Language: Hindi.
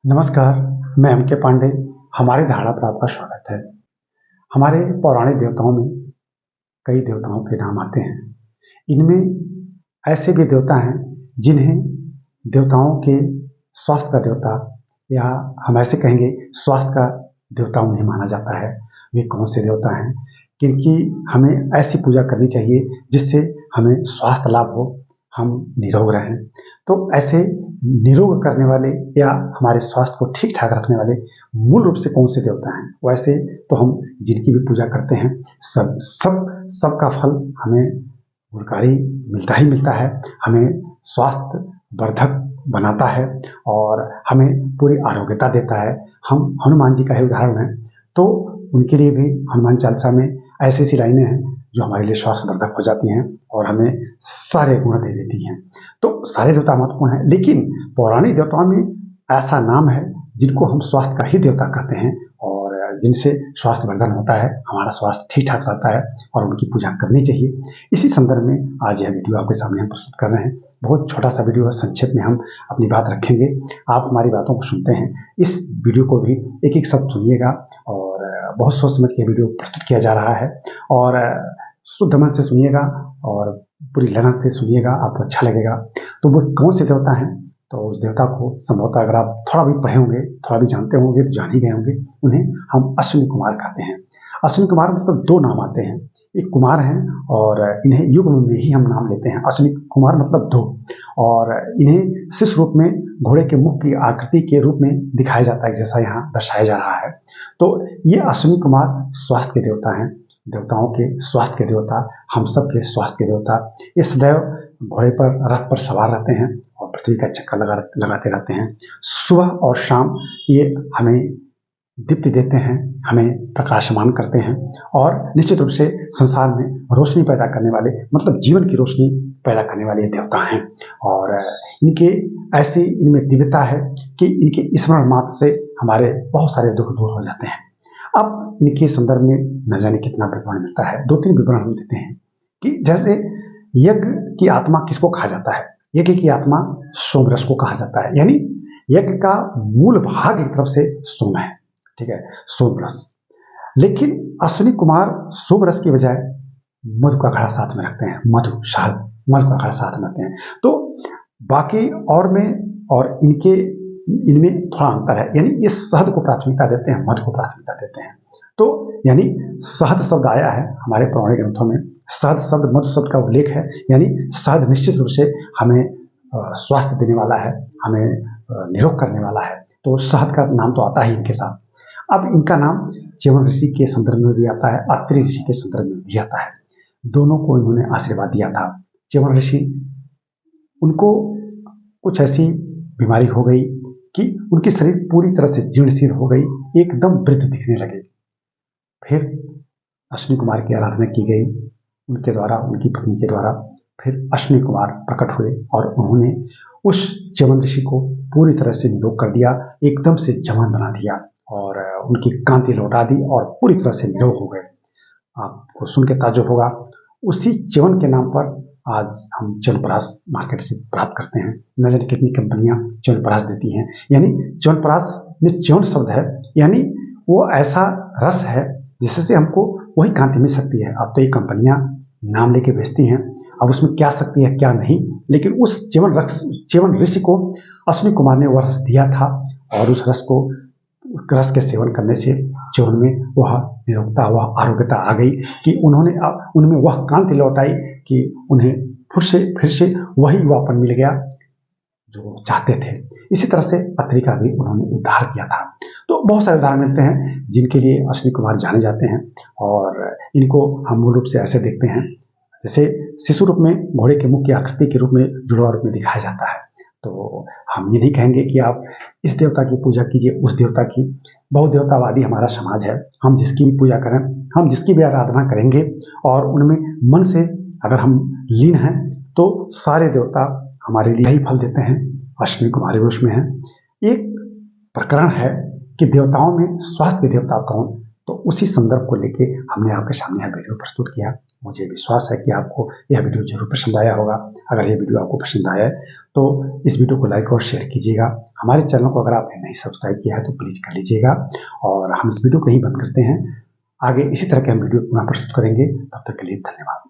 नमस्कार, मैं एम के पांडे। हमारी धारणा पर आपका स्वागत है। हमारे पौराणिक देवताओं में कई देवताओं के नाम आते हैं। इनमें ऐसे भी देवता हैं जिन्हें देवताओं के स्वास्थ्य का देवता या हम ऐसे कहेंगे स्वास्थ्य का देवता उन्हें माना जाता है। वे कौन से देवता हैं, किनकी हमें ऐसी पूजा करनी चाहिए जिससे हमें स्वास्थ्य लाभ हो, हम निरोग रहें। तो ऐसे निरोग करने वाले या हमारे स्वास्थ्य को ठीक ठाक रखने वाले मूल रूप से कौन से देवता हैं, वैसे तो हम जिनकी भी पूजा करते हैं सबका फल हमें गुणकारी मिलता ही मिलता है। हमें स्वास्थ्य वर्धक बनाता है और हमें पूरी आरोग्यता देता है। हम हनुमान जी का ही उदाहरण है, तो उनके लिए भी हनुमान चालीसा में ऐसी ऐसी लाइनें हैं जो हमारे लिए स्वास्थ्य वर्धक हो जाती हैं और हमें सारे गुण दे देती हैं। तो सारे देवता महत्वपूर्ण हैं, लेकिन पौराणिक देवताओं में ऐसा नाम है जिनको हम स्वास्थ्य का ही देवता कहते हैं और जिनसे स्वास्थ्य वर्धन होता है, हमारा स्वास्थ्य ठीक ठाक रहता है और उनकी पूजा करनी चाहिए। इसी संदर्भ में आज यह वीडियो आपके सामने हम प्रस्तुत कर रहे हैं। बहुत छोटा सा वीडियो है, संक्षेप में हम अपनी बात रखेंगे, आप हमारी बातों को सुनते हैं। इस वीडियो को भी एक एक शब्द सुनिएगा और बहुत सोच समझ के वीडियो प्रस्तुत किया जा रहा है और शुद्ध मन से सुनिएगा और पूरी लगन से सुनिएगा, आपको अच्छा लगेगा। तो वो कौन से देवता हैं, तो उस देवता को संभवतः अगर आप थोड़ा भी पढ़े होंगे, थोड़ा भी जानते होंगे तो जान ही गए होंगे। उन्हें हम अश्विनी कुमार कहते हैं। अश्विनी कुमार मतलब दो नाम आते हैं, एक कुमार हैं और इन्हें युग्म में ही हम नाम लेते हैं। अश्विनी कुमार मतलब दो, और इन्हें शिशु रूप में घोड़े के मुख की आकृति के रूप में दिखाया जाता है, जैसा यहाँ दर्शाया जा रहा है। तो ये अश्विनी कुमार स्वास्थ्य के देवता हैं, देवताओं के स्वास्थ्य के देवता, हम सब के स्वास्थ्य के देवता। ये सदैव घोड़े पर, रथ पर सवार रहते हैं और पृथ्वी का चक्कर लगाते रहते हैं। सुबह और शाम ये हमें दीप्ति देते हैं, हमें प्रकाशमान करते हैं और निश्चित रूप से संसार में रोशनी पैदा करने वाले, मतलब जीवन की रोशनी पैदा करने वाले ये देवता हैं। और इनके ऐसी इनमें दिव्यता है कि इनके स्मरण मात्र से हमारे बहुत सारे दुख दूर हो जाते हैं। अब इनके संदर्भ में न जाने कितना विवरण मिलता है, 2-3 विवरण हम देते हैं कि जैसे यज्ञ की आत्मा किसको कहा जाता है। यज्ञ की आत्मा सोमरस को कहा जाता है, यानी यज्ञ का मूल भाग एक तरफ से सोम है, ठीक है, सोमरस। लेकिन अश्विनी कुमार सोमरस की बजाय मधु का घड़ा साथ में रखते हैं, मधु का घड़ा साथ में रखते हैं। तो बाकी और में और इनमें थोड़ा अंतर है, यानी ये शहद को प्राथमिकता देते हैं, मधु को प्राथमिकता देते हैं। तो यानी शहद शब्द आया है हमारे पौराणिक ग्रंथों में, शहद शब्द मधु शब्द का उल्लेख है, यानी शहद निश्चित रूप से हमें स्वास्थ्य देने वाला है, हमें निरोग करने वाला है। तो शहद का नाम तो आता ही इनके साथ। अब इनका नाम च्यवन ऋषि के संदर्भ में भी आता है, अत्रि ऋषि के संदर्भ में भी आता है। दोनों को इन्होंने आशीर्वाद दिया था। च्यवन ऋषि, उनको कुछ ऐसी बीमारी हो गई कि उनकी शरीर पूरी तरह से जीर्ण शीर्ण हो गई, एकदम वृद्ध दिखने लगे। फिर अश्विनी कुमार की आराधना की गई उनके द्वारा, उनकी पत्नी के द्वारा। फिर अश्विनी कुमार प्रकट हुए और उन्होंने उस च्यवन ऋषि को पूरी तरह से निरोग कर दिया, एकदम से जवान बना दिया और उनकी कांति लौटा दी और पूरी तरह से निरोग हो गए। आपको सुन के ताज्जुब होगा, उसी च्यवन के नाम पर आज हम च्यवनप्राश मार्केट से प्राप्त करते हैं। न जाने कितनी कंपनियां च्यवनप्राश देती हैं, यानी च्यवनप्राश में च्यवन शब्द है, यानी वो ऐसा रस है जिससे हमको वही कांति मिल सकती है। अब तो ये कंपनियां नाम लेके बेचती हैं, अब उसमें क्या शक्ति है क्या नहीं, लेकिन उस च्यवन ऋषि को अश्विनी कुमार ने वह रस दिया था और उस रस के सेवन करने से च्यवन में वह निरोगता, वह आरोग्यता आ गई कि उनमें वह कांति लौट आई कि उन्हें फिर से वही युवापन मिल गया जो चाहते थे। इसी तरह से अत्रि का भी उन्होंने उद्धार किया था। तो बहुत सारे उदाहरण मिलते हैं जिनके लिए अश्विनी कुमार जाने जाते हैं और इनको हम मूल रूप से ऐसे देखते हैं, जैसे शिशु रूप में घोड़े के मुख की आकृति के रूप में, जुड़वा रूप में दिखाया जाता है। तो हम ये नहीं कहेंगे कि आप इस देवता की पूजा कीजिए, उस देवता की। बहु देवतावादी हमारा समाज है, हम जिसकी भी पूजा करें, हम जिसकी भी आराधना करेंगे और उनमें मन से अगर हम लीन हैं तो सारे देवता हमारे लिए ही फल देते हैं। अश्विनी कुमार भी उसमें है। एक प्रकरण है कि देवताओं में स्वास्थ्य के देवता कौन, तो उसी संदर्भ को लेके हमने आपके सामने यह वीडियो प्रस्तुत किया। मुझे विश्वास है कि आपको यह वीडियो जरूर पसंद आया होगा। अगर यह वीडियो आपको पसंद आया है तो इस वीडियो को लाइक और शेयर कीजिएगा। हमारे चैनल को अगर आपने नहीं सब्सक्राइब किया है तो प्लीज़ कर लीजिएगा। और हम इस वीडियो को यहीं बंद करते हैं। आगे इसी तरह के हम वीडियो पुनः प्रस्तुत करेंगे। तब तक के लिए धन्यवाद।